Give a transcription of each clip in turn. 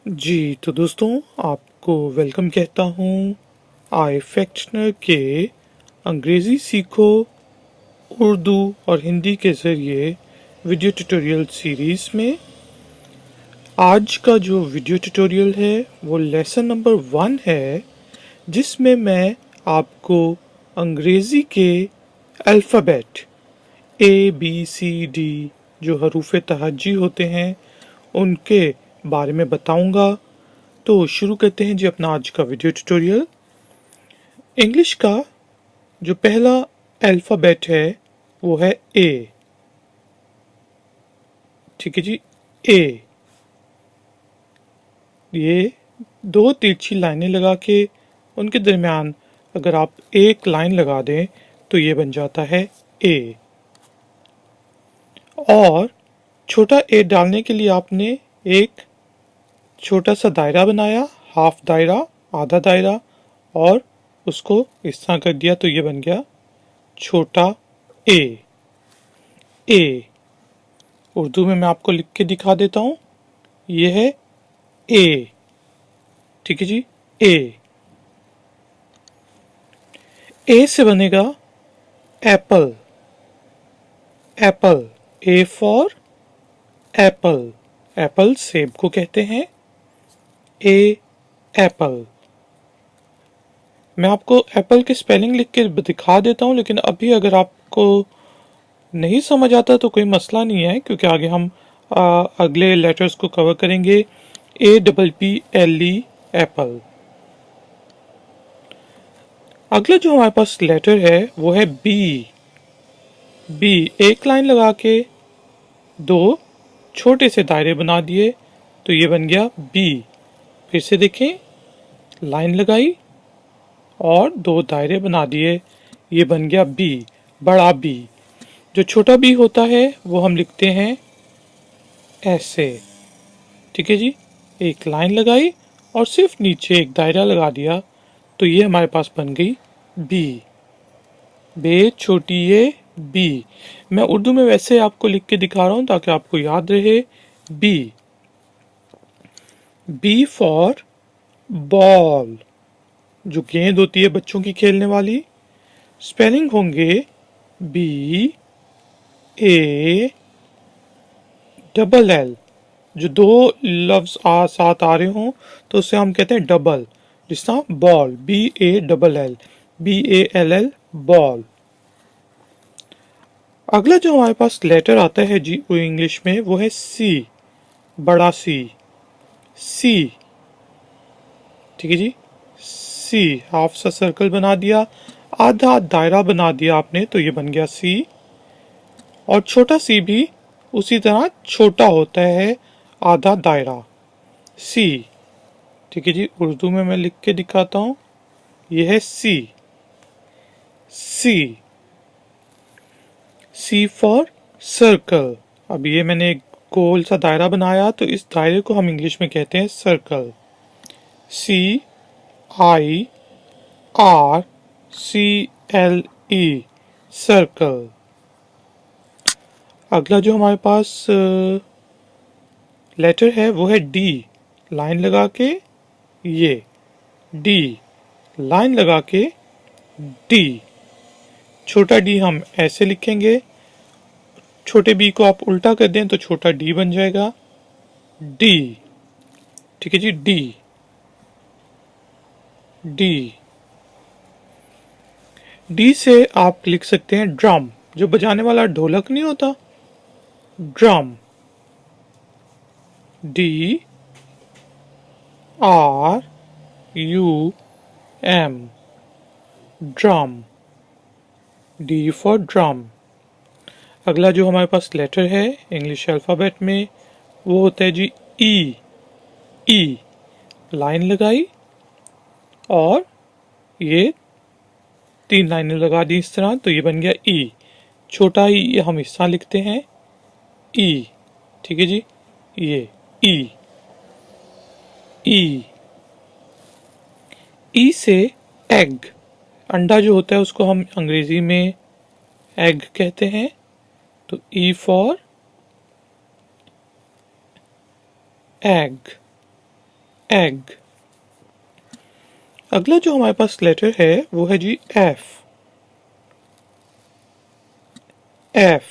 जी तो दोस्तों, आपको वेलकम कहता हूँ iFactioner के अंग्रेज़ी सीखो उर्दू और हिंदी के ज़रिए वीडियो ट्यूटोरियल सीरीज़ में। आज का जो वीडियो ट्यूटोरियल है वो लेसन नंबर 1 है, जिसमें मैं आपको अंग्रेज़ी के अल्फ़ाबेट ABCD जो हरूफ तहज्जी होते हैं उनके बारे में बताऊंगा। तो शुरू करते हैं जी अपना आज का वीडियो ट्यूटोरियल। इंग्लिश का जो पहला अल्फ़ाबेट है वो है ए। ठीक है जी, ए। ये दो तिरछी लाइनें लगा के उनके दरमियान अगर आप एक लाइन लगा दें तो ये बन जाता है ए। और छोटा ए डालने के लिए आपने एक छोटा सा दायरा बनाया, हाफ दायरा, आधा दायरा, और उसको इस तरह कर दिया तो ये बन गया छोटा ए। ए उर्दू में मैं आपको लिख के दिखा देता हूँ। ये है ए। ठीक है जी, ए। ए से बनेगा Apple. Apple, A for Apple. Apple सेब को कहते हैं। ए एप्पल। मैं आपको एप्पल की स्पेलिंग लिख के दिखा देता हूँ, लेकिन अभी अगर आपको नहीं समझ आता तो कोई मसला नहीं है, क्योंकि आगे हम अगले लेटर्स को कवर करेंगे। APPLE Apple. अगला जो हमारे पास लेटर है वो है बी। बी, एक लाइन लगा के दो छोटे से दायरे बना दिए तो ये बन गया बी। फिर से देखें, लाइन लगाई और दो दायरे बना दिए, ये बन गया बी, बड़ा बी। जो छोटा बी होता है वो हम लिखते हैं ऐसे। ठीक है जी, एक लाइन लगाई और सिर्फ नीचे एक दायरा लगा दिया तो ये हमारे पास बन गई बी। बे छोटी ये बी। मैं उर्दू में वैसे आपको लिख के दिखा रहा हूं ताकि आपको याद रहे। बी। बी फॉर बॉल, जो गेंद होती है बच्चों की खेलने वाली। स्पेलिंग होंगे बी ए डबल एल। जो दो लफ्ज साथ आ रहे हों तो उसे हम कहते हैं डबल। जिस तरह बॉल, BALL, BALL, बॉल। अगला जो हमारे पास लेटर आता है जी वो इंग्लिश में वो है सी, बड़ा सी। सी। ठीक है जी, सी। हाफ सा सर्कल बना दिया, आधा दायरा बना दिया आपने तो ये बन गया सी। और छोटा सी भी उसी तरह छोटा होता है, आधा दायरा, सी। ठीक है जी, उर्दू में मैं लिख के दिखाता हूँ। यह है सी। सी। सी फॉर सर्कल। अब ये मैंने एक गोल सा दायरा बनाया तो इस दायरे को हम इंग्लिश में कहते हैं सर्कल। CIRCLE, circle. अगला जो हमारे पास लेटर है वो है डी। लाइन लगा के ये डी, लाइन लगा के डी। छोटा डी हम ऐसे लिखेंगे, छोटे बी को आप उल्टा कर दें तो छोटा डी बन जाएगा डी। ठीक है जी, डी। डी। डी से आप लिख सकते हैं ड्रम, जो बजाने वाला ढोलक नहीं होता, drum. DRUM, drum. D for drum. अगला जो हमारे पास लेटर है इंग्लिश अल्फ़ाबेट में वो होता है जी ई। ई, लाइन लगाई और ये तीन लाइनें लगा दी इस तरह तो ये बन गया ई। छोटा ई हम इस तरह लिखते हैं ई। ठीक है जी, ये ई। ई। ई से एग, अंडा जो होता है उसको हम अंग्रेजी में एग कहते हैं तो ई फॉर एग। एग। अगला जो हमारे पास लेटर है वो है जी एफ। एफ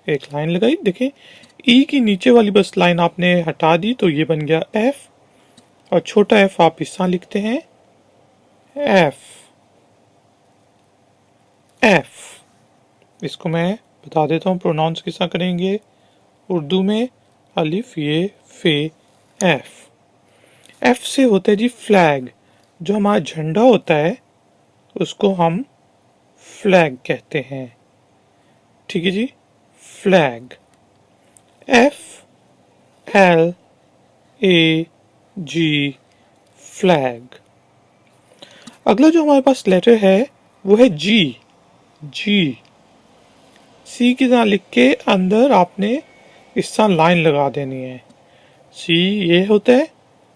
एक लाइन लगाई, देखें ई की नीचे वाली बस लाइन आपने हटा दी तो ये बन गया एफ, और छोटा एफ आप इस तरह लिखते हैं एफ। एफ इसको मैं बता देता हूँ प्रोनाउंस किस तरह करेंगे उर्दू में। अलिफ ये फे एफ। एफ से होता है जी फ्लैग। जो हमारा झंडा होता है उसको हम फ्लैग कहते हैं, ठीक है जी, flag. F L A G flag. अगला जो हमारे पास लेटर है वो है जी। जी सी की तरह लिख के अंदर आपने इस तरह लाइन लगा देनी है। सी ये होता है,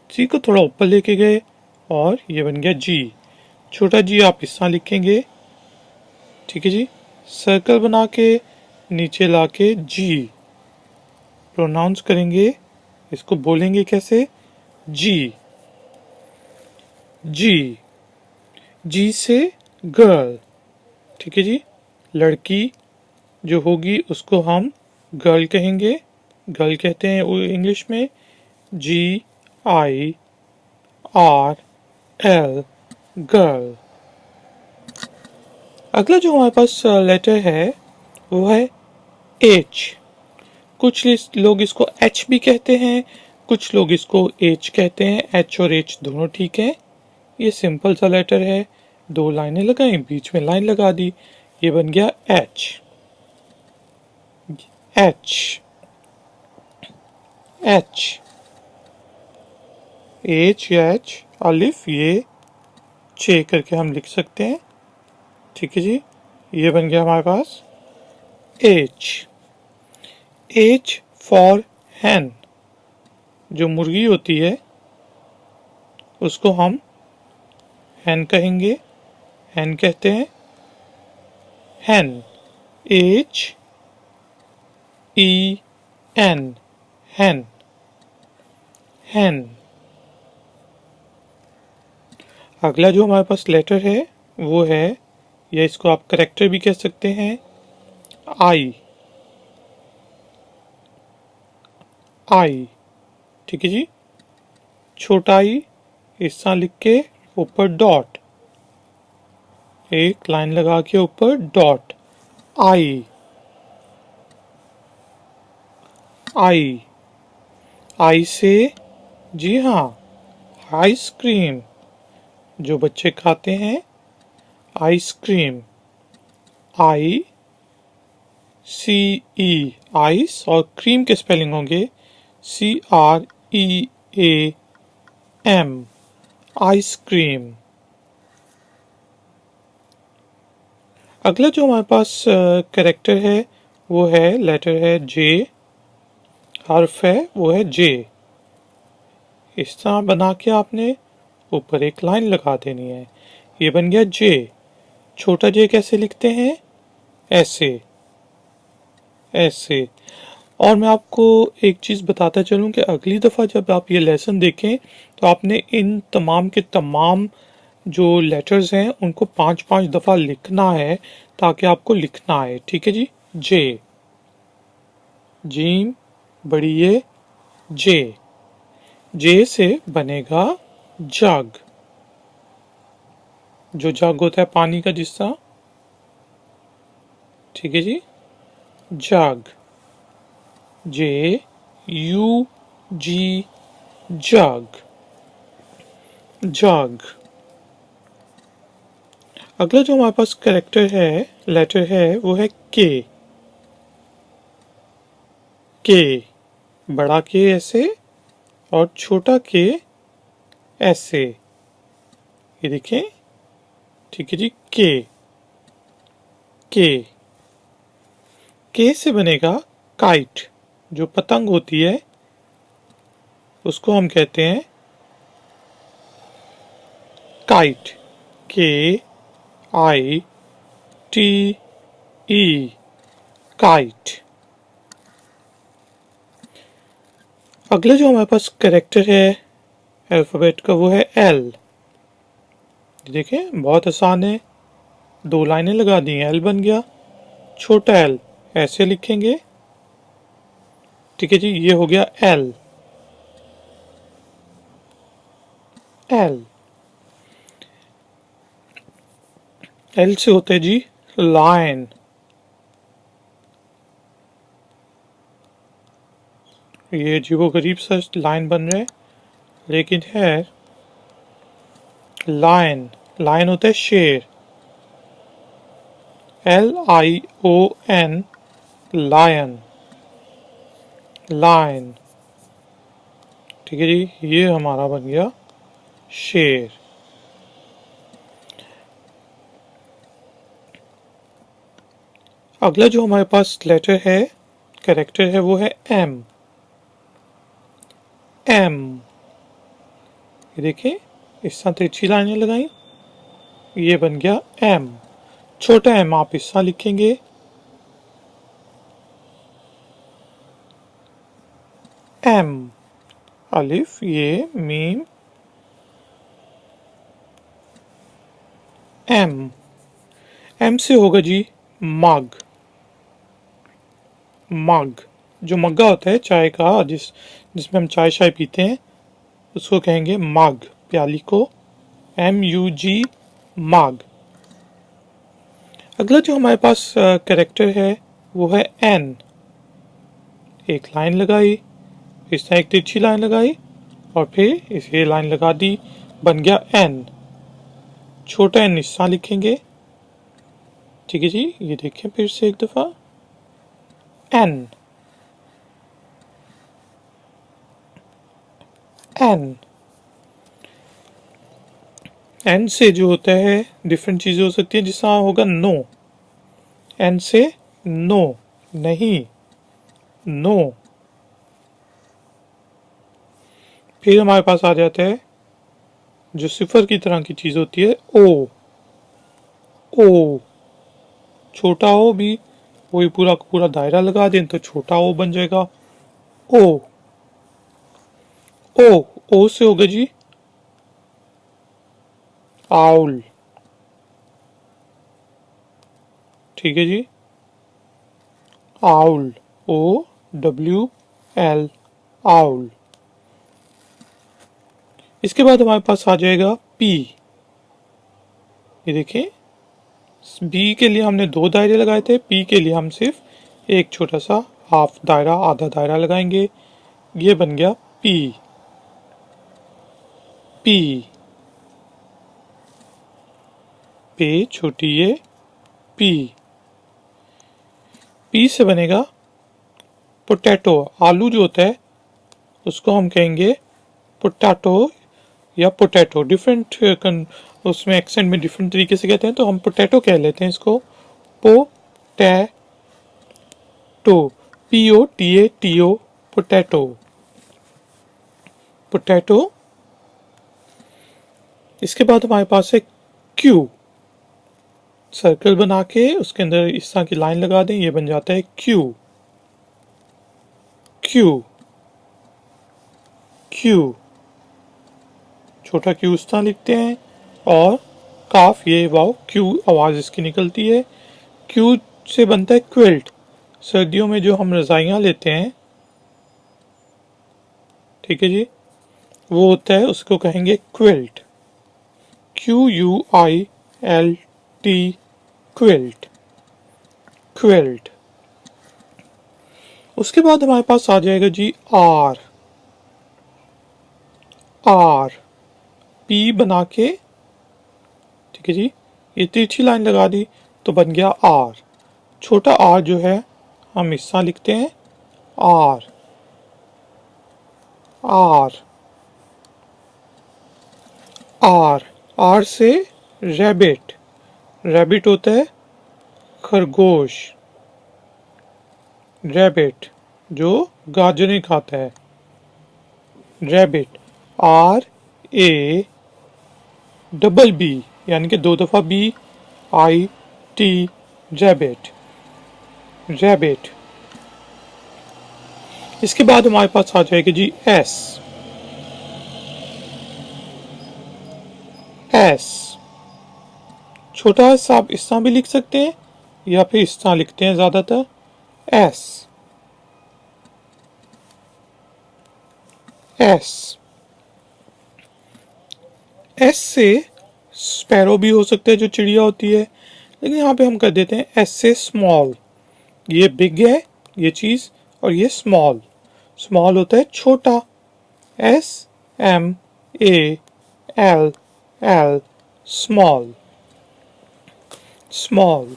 सी को थोड़ा ऊपर लेके गए और ये बन गया जी। छोटा जी आप इस तरह लिखेंगे, ठीक है जी, सर्कल बना के नीचे लाके जी प्रोनाउंस करेंगे। इसको बोलेंगे कैसे, जी। जी जी से गर्ल, ठीक है जी, लड़की जो होगी उसको हम गर्ल कहेंगे, गर्ल कहते हैं इंग्लिश में। जी आई आर एल गर्ल। अगला जो हमारे पास लेटर है वो है एच। कुछ लोग इसको एच भी कहते हैं, कुछ लोग इसको एच कहते हैं। एच और एच दोनों ठीक है। ये सिंपल सा लेटर है, दो लाइनें लगाई, बीच में लाइन लगा दी, ये बन गया एच। एच एच एच या एच अलिफ ये चे करके हम लिख सकते हैं, ठीक है जी। ये बन गया हमारे पास एच। H for hen. जो मुर्गी होती है उसको हम हैन कहेंगे, हैन कहते हैं, हैन। एच ई एन हैन, हैन। अगला जो हमारे पास लेटर है वो है, या इसको आप करेक्टर भी कह सकते हैं, आई। आई, ठीक है जी, छोटा आई इस तरह लिख के ऊपर डॉट, एक लाइन लगा के ऊपर डॉट, आई। आई आई से जी हाँ आइसक्रीम, जो बच्चे खाते हैं ice cream. I C E ice, और क्रीम के स्पेलिंग होंगे C R E A M, ice cream. अगला जो हमारे पास कैरेक्टर है वो है, लेटर है जे, हर्फ है वो है जे। इस तरह बना के आपने ऊपर एक लाइन लगा देनी है, ये बन गया जे। छोटा जे कैसे लिखते हैं, ऐसे, ऐसे। और मैं आपको एक चीज़ बताता चलूँ कि अगली दफ़ा जब आप ये लेसन देखें तो आपने इन तमाम के तमाम जो लेटर्स हैं उनको 5-5 दफ़ा लिखना है ताकि आपको लिखना आए, ठीक है जी। जे, जीम बड़ी ये जे। जे से बनेगा जग, जो जग होता है पानी का जिसका, ठीक है जी, जग। जे यू जी जग, जग। अगला जो हमारे पास कैरेक्टर है, लेटर है वो है के। के, बड़ा के ऐसे और छोटा के ऐसे, ये देखें, ठीक है जी। के, के। के से बनेगा काइट, जो पतंग होती है उसको हम कहते हैं काइट। के आई टी ई, काइट। अगला जो हमारे पास कैरेक्टर है अल्फ़ाबेट का वो है एल। देखें बहुत आसान है, दो लाइनें लगा दी, एल बन गया। छोटा एल ऐसे लिखेंगे, ठीक है जी, ये हो गया एल। एल एल से होता है जी लाइन। ये अजीबो गरीब सा लाइन बन रहा है, लेकिन है लाइन। लाइन होता है शेर, LION, लायन, लाइन। ठीक है जी, ये हमारा बन गया शेर। अगला जो हमारे पास लेटर है, कैरेक्टर है, वो है एम। एम, ये देखिए इस तरह तिरछी लाइनें लगाई, ये बन गया एम। छोटा एम आप इस तरह लिखेंगे, एम। अलिफ, ये मीम, एम। एम से होगा जी मग। मग, जो मग्गा होता है चाय का, जिसमें हम चाय शाय पीते हैं, उसको कहेंगे मग, प्याली को, MUG, मग। अगला जो हमारे पास कैरेक्टर है वो है एन। एक लाइन लगाई, इस तरह एक तिरछी लाइन लगाई और फिर इसे लाइन लगा दी, बन गया एन। छोटा एन इस तरह लिखेंगे, ठीक है जी, ये देखें फिर से एक दफा, एन। एन, एन से जो होता है डिफरेंट चीजें हो सकती है, जिस तरह होगा नो। एन से नो, नहीं, नो। फिर हमारे पास आ जाता है जो सिफर की तरह की चीज होती है, ओ। ओ, छोटा ओ भी वही पूरा पूरा दायरा लगा दें तो छोटा ओ बन जाएगा, ओ। ओ, ओ से होगा जी आउल, ठीक है जी, आउल, OWL, आउल। इसके बाद हमारे पास आ जाएगा पी। ये देखिए, बी के लिए हमने दो दायरे लगाए थे, पी के लिए हम सिर्फ एक छोटा सा हाफ दायरा, आधा दायरा लगाएंगे। ये बन गया पी। पी, पे छोटी ये पी। पी से बनेगा पोटैटो। आलू जो होता है उसको हम कहेंगे पोटैटो या पोटैटो। डिफरेंट उसमें एक्सेंट में डिफरेंट तरीके से कहते हैं, तो हम पोटैटो कह लेते हैं इसको, पोटैटो, POTATO, पोटैटो, पोटैटो। इसके बाद हमारे पास है क्यू। सर्कल बना के उसके अंदर इस तरह की लाइन लगा दें, ये बन जाता है क्यू। क्यू, क्यू, छोटा क्यू इस तरह लिखते हैं, और काफ, ये वाव, क्यू आवाज इसकी निकलती है। क्यू से बनता है क्विल्ट। सर्दियों में जो हम रजाइयाँ लेते हैं, ठीक है जी, वो होता है, उसको कहेंगे क्विल्ट, QUILT, क्विल्ट, क्विल्ट। उसके बाद हमारे पास आ जाएगा जी आर। आर, पी बना के, ठीक है जी, ये तिरछी लाइन लगा दी तो बन गया आर। छोटा आर जो है हम इस तरह लिखते हैं, आर, आर, आर। आर से रैबिट। रैबिट होता है खरगोश, रैबिट जो गाजरें खाता है, रैबिट। RABB, यानी कि दो दफा BIT, रैबिट, रैबिट। इसके बाद हमारे पास आ जाएगा जी एस। एस। छोटा एस आप इस तरह भी लिख सकते हैं या फिर इस तरह लिखते हैं ज्यादातर, एस एस। एस से स्पैरो भी हो सकता है जो चिड़िया होती है, लेकिन यहाँ पे हम कर देते हैं एस से स्मॉल। ये बिग है ये चीज, और ये स्मॉल। स्मॉल होता है छोटा, S M A L L, small small.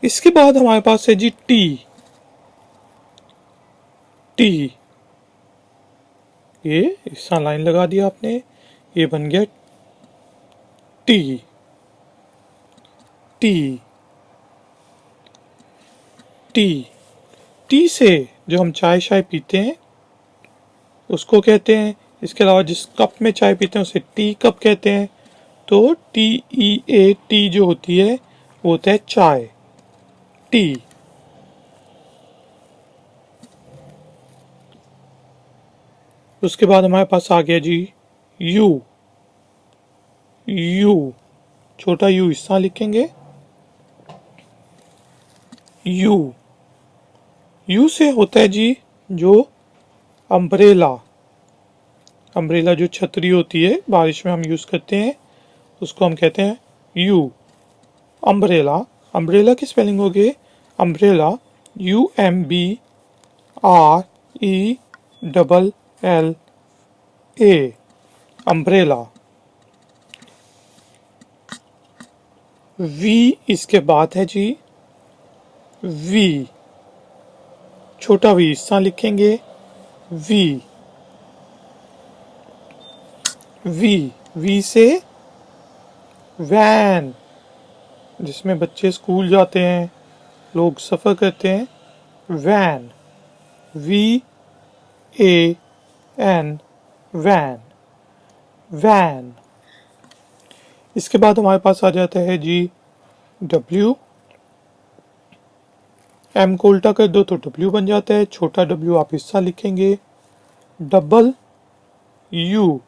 इसके बाद हमारे पास है जी टी। टी, ये इस तरह लाइन लगा दिया आपने, ये बन गया टी। टी टी टी से जो हम चाय शाय पीते हैं उसको कहते हैं। इसके अलावा जिस कप में चाय पीते हैं उसे टी कप कहते हैं। तो टी ई ए टी जो होती है वो होता है चाय, टी। उसके बाद हमारे पास आ गया जी यू। यू, छोटा यू इस तरह लिखेंगे, यू। यू से होता है जी जो अम्ब्रेला। अम्ब्रेला जो छतरी होती है बारिश में हम यूज करते हैं उसको हम कहते हैं यू, अम्ब्रेला। अम्ब्रेला की स्पेलिंग हो गई umbrella, U M B R E double L A, umbrella. V इसके बाद है जी वी। छोटा वी इस तरह लिखेंगे, वी। वी, वी से वैन, जिसमें बच्चे स्कूल जाते हैं, लोग सफर करते हैं, van, V A N, van, van. इसके बाद हमारे पास आ जाता है जी डब्ल्यू। एम को उल्टा कर दो तो डब्ल्यू बन जाता है। छोटा डब्ल्यू आप हिस्सा लिखेंगे, डबल यू।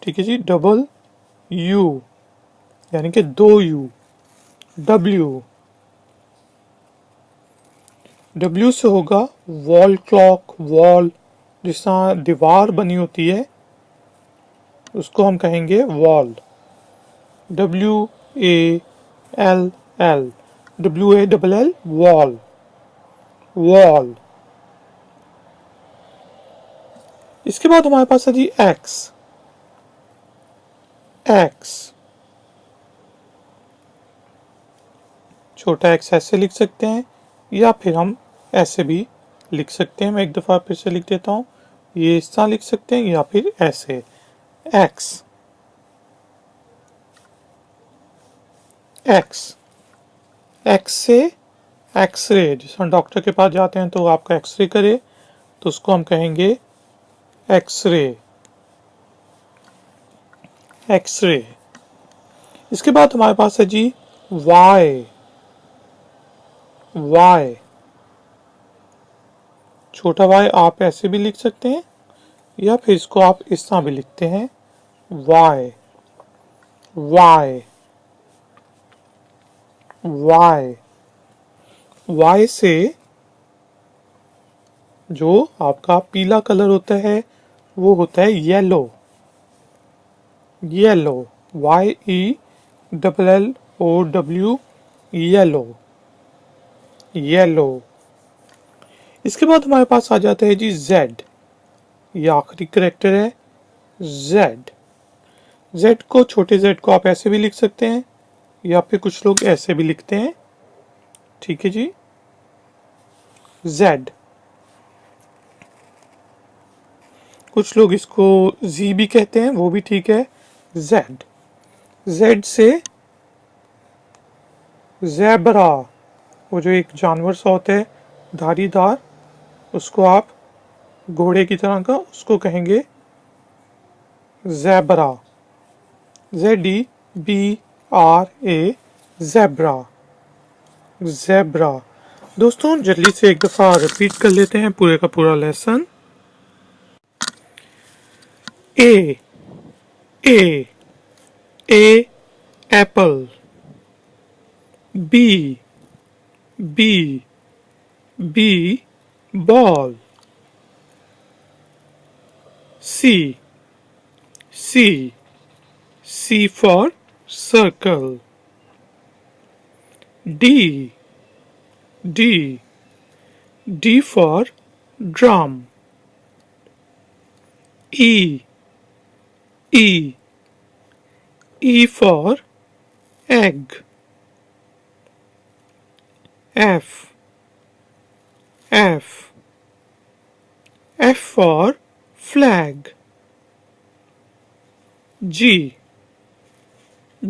ठीक है जी, डबल यू यानी कि दो यू, डब्ल्यू। डब्ल्यू से होगा वॉल क्लॉक, वॉल, जिस तरह दीवार बनी होती है उसको हम कहेंगे wall, W A L L, W A double L, wall, wall. इसके बाद हमारे पास है जी एक्स। एक्स, छोटा एक्स ऐसे लिख सकते हैं या फिर हम ऐसे भी लिख सकते हैं। मैं एक दफा फिर से लिख देता हूं, ये इस तरह लिख सकते हैं या फिर ऐसे, एक्स। एक्स, एक्स से एक्सरे, जिस हम डॉक्टर के पास जाते हैं तो आपका एक्सरे करे तो उसको हम कहेंगे एक्सरे, एक्सरे। इसके बाद हमारे पास है जी वाई। वाई, छोटा वाई आप ऐसे भी लिख सकते हैं या फिर इसको आप इस तरह भी लिखते हैं, वाई, वाई, वाई। वाई से जो आपका पीला कलर होता है वो होता है yellow, yellow, Y E double L O W, yellow, yellow. इसके बाद हमारे पास आ जाता है जी जेड। ये आखिरी करेक्टर है, जेड। जेड को, छोटे जेड को आप ऐसे भी लिख सकते हैं या फिर कुछ लोग ऐसे भी लिखते हैं। ठीक है जी, जेड। कुछ लोग इसको जी भी कहते हैं, वो भी ठीक है, जेड। जेड से ज़ेब्रा, वो जो एक जानवर सा होता है धारीदार, उसको आप घोड़े की तरह का उसको कहेंगे ज़ेब्रा, ZEBRA, ज़ेब्रा, ज़ेब्रा। दोस्तों जल्दी से एक दफा रिपीट कर लेते हैं पूरे का पूरा lesson. A, A. A. Apple. B. B. B. Ball. C. C. C for circle. D. D. D for drum. E. E. E for egg. F. F. F for flag. G.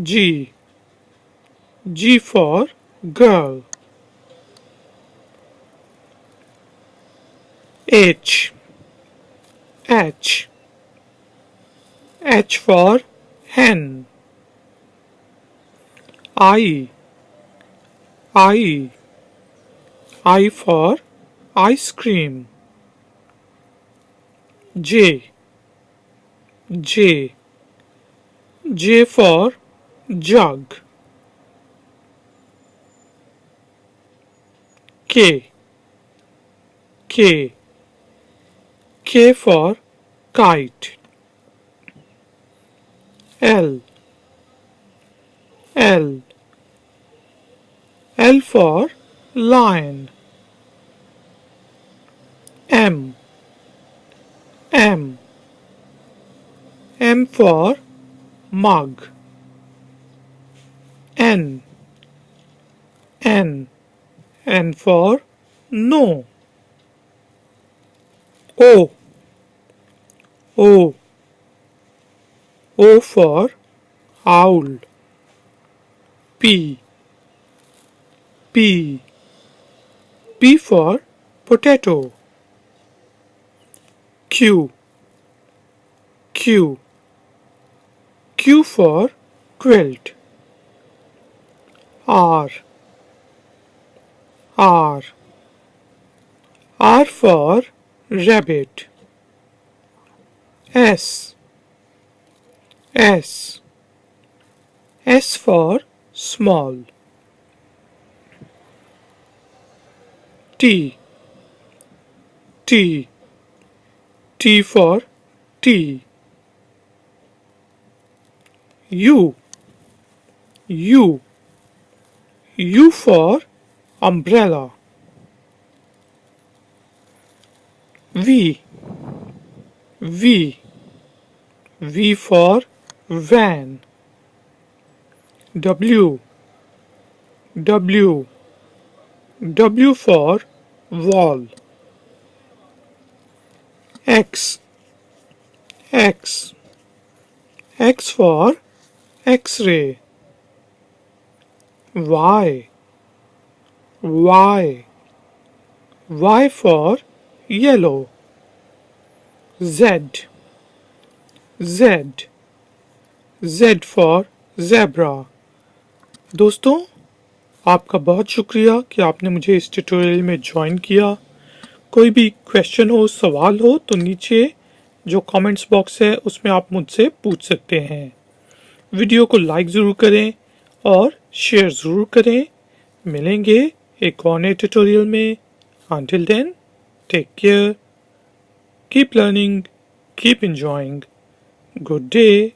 G. G for girl. H. H. H for hen. I. I. I for ice cream. J. J. J for jug. K. K. K for kite. L. L. L for lion. M. M. M for mug. N. N. N for no. O. O. O for owl. P. P. P for potato. Q. Q. Q for quilt. R. R. R for rabbit. S. S. S for small. T. T. T for tea. U. U. U for umbrella. V. V. V for van. W. W. W for wall. X. X. X for X-ray. Y. Y. Y for yellow. Z. Z. Z for zebra. दोस्तों, आपका बहुत शुक्रिया कि आपने मुझे इस tutorial में join किया। कोई भी क्वेश्चन हो, सवाल हो तो नीचे जो कमेंट्स बॉक्स है उसमें आप मुझसे पूछ सकते हैं। वीडियो को लाइक ज़रूर करें और शेयर ज़रूर करें। मिलेंगे एक और नए ट्यूटोरियल में। Until then, take care, keep learning, keep enjoying. Good day.